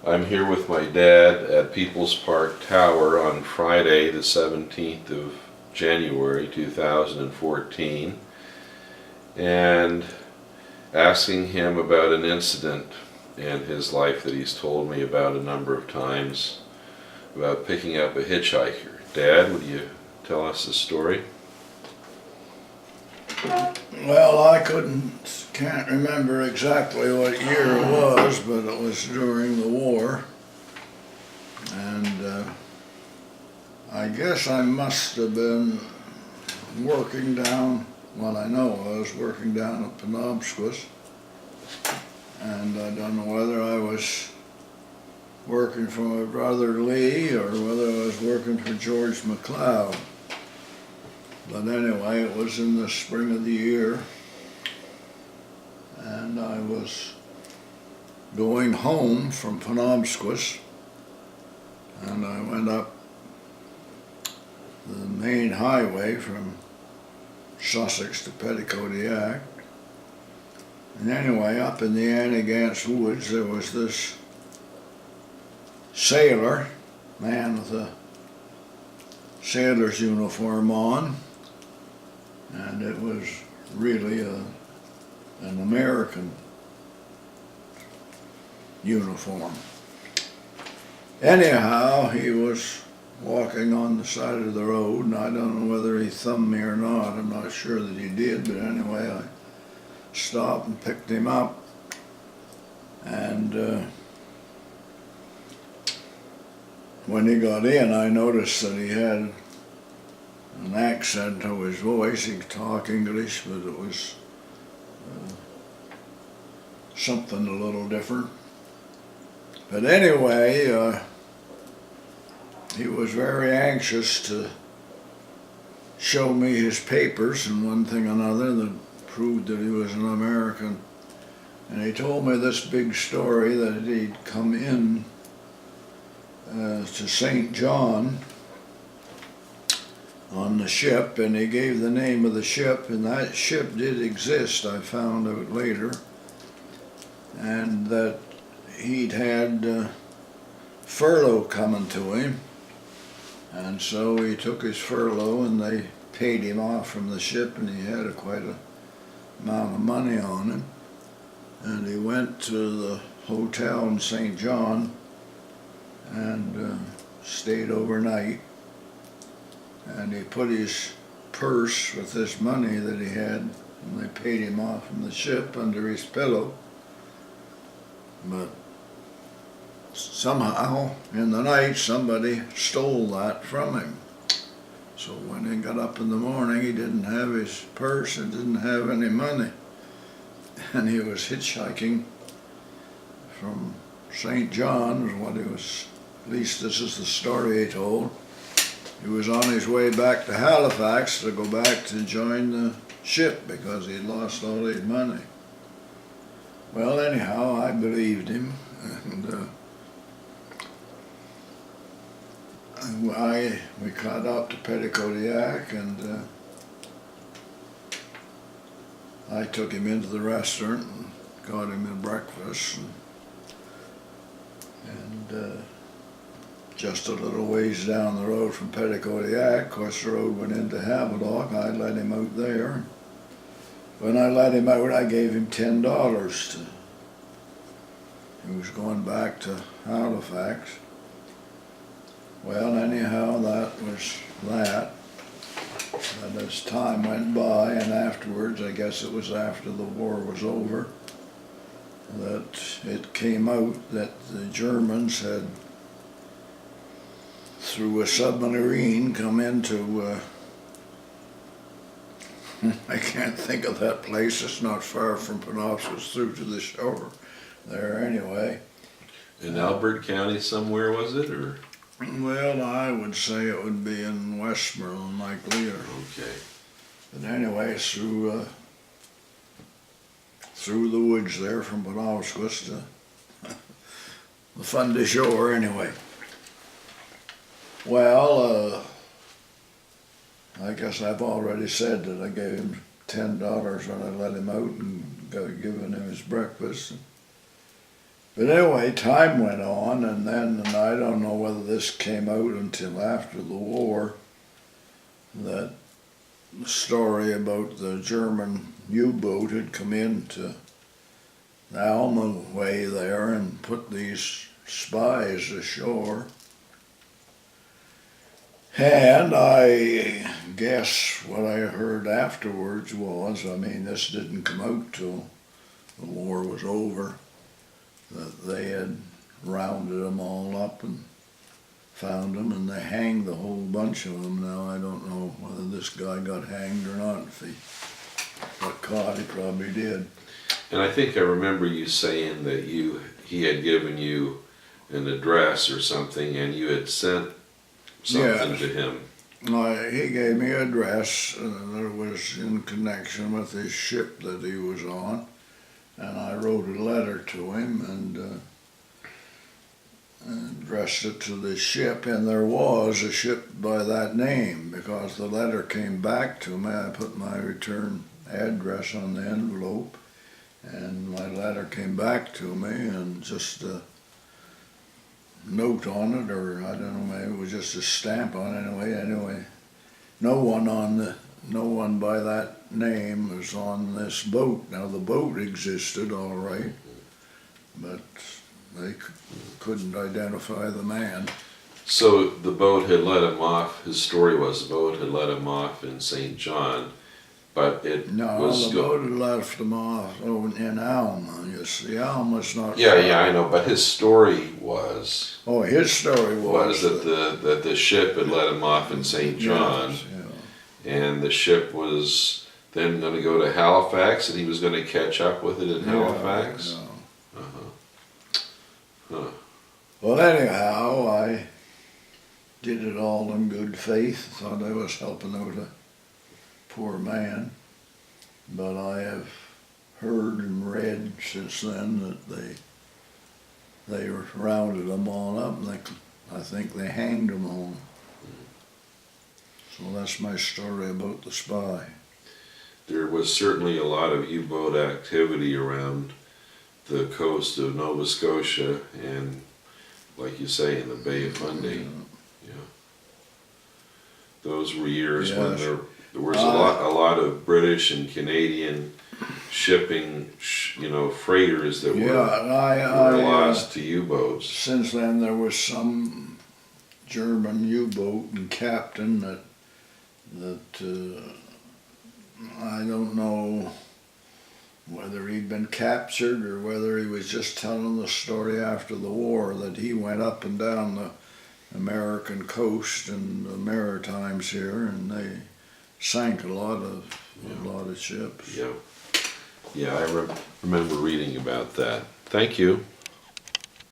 I'm here with my dad at People's Park Tower on Friday, the 17th of January 2014, and asking him about an incident in his life that he's told me about a number of times about picking up a hitchhiker. Dad, would you tell us the story? Well, can't remember exactly what year it was, but it was during the war. And I guess I must have been working down, well, I know I was working down at Penobscot. And I don't know whether I was working for my brother Lee or whether I was working for George McLeod. But anyway, it was in the spring of the year, and I was going home from Penobscot, and I went up the main highway from Sussex to Petticodiac. And anyway, up in the Annagants Woods, there was this sailor, man with a sailor's uniform on, and it was really an American uniform. Anyhow, he was walking on the side of the road, and I don't know whether he thumbed me or not. I'm not sure that he did, but anyway, I stopped and picked him up, and when he got in, I noticed that he had an accent to his voice. He could talk English, but it was something a little different. But anyway, he was very anxious to show me his papers and one thing or another that proved that he was an American. And he told me this big story that he'd come in to St. John on the ship, and he gave the name of the ship, and that ship did exist, I found out later, and that he'd had furlough coming to him, and so he took his furlough and they paid him off from the ship, and he had quite a amount of money on him, and he went to the hotel in St. John and stayed overnight. And he put his purse with this money that he had, and they paid him off from the ship, under his pillow. But somehow, in the night, somebody stole that from him. So when he got up in the morning, he didn't have his purse and didn't have any money. And he was hitchhiking from St. John, was what he was, at least this is the story he told. He was on his way back to Halifax to go back to join the ship because he'd lost all his money. Well, anyhow, I believed him, and we got up to Petticodiac, and I took him into the restaurant and got him a breakfast, and just a little ways down the road from Petticodiac, of course the road went into Havelock. I let him out there. When I let him out, I gave him $10 he was going back to Halifax. Well, anyhow, that was that. And as time went by, and afterwards, I guess it was after the war was over, that it came out that the Germans had, through a submarine, come into, I can't think of that place, it's not far from Penobscot, through to the shore there anyway. In Albert County somewhere, was it, or? Well, I would say it would be in Westmoreland, likely, or. Okay. But anyway, through the woods there from Penobscot to the Fundy Shore anyway. Well, I guess I've already said that I gave him $10 when I let him out and given him his breakfast. But anyway, time went on, and I don't know whether this came out until after the war, that the story about the German U-boat had come into the Alma Way there and put these spies ashore. And I guess what I heard afterwards was, I mean, this didn't come out till the war was over, that they had rounded them all up and found them, and they hanged the whole bunch of them. Now, I don't know whether this guy got hanged or not. If he got caught, he probably did. And I think I remember you saying that he had given you an address or something, and you had sent something Yes. to him. He gave me an address that was in connection with his ship that he was on, and I wrote a letter to him and addressed it to the ship, and there was a ship by that name because the letter came back to me. I put my return address on the envelope, and my letter came back to me, and just a note on it, or I don't know, maybe it was just a stamp on it. Anyway, no one by that name was on this boat. Now the boat existed, all right, but they couldn't identify the man. So the boat had let him off. His story was the boat had let him off in St. John, but it No, was the boat had left him off in Alma. You see, Alma's not. Yeah, I know. But his story was His story was that the ship had let him off in St. John, yes, yeah. and the ship was then going to go to Halifax, and he was going to catch up with it in Halifax. Yeah. Huh. Well, anyhow, I did it all in good faith. Thought I was helping out a poor man, but I have heard and read since then that they rounded them all up, and I think they hanged them all. So that's my story about the spy. There was certainly a lot of U-boat activity around the coast of Nova Scotia and, like you say, in the Bay of Fundy. Yeah. Those were years when Yes. there was a lot of British and Canadian shipping, freighters that were lost to U-boats. Since then, there was some German U-boat and captain that I don't know whether he'd been captured or whether he was just telling the story after the war, that he went up and down the American coast and the Maritimes here, and they sank a lot of ships. Yeah, I remember reading about that. Thank you.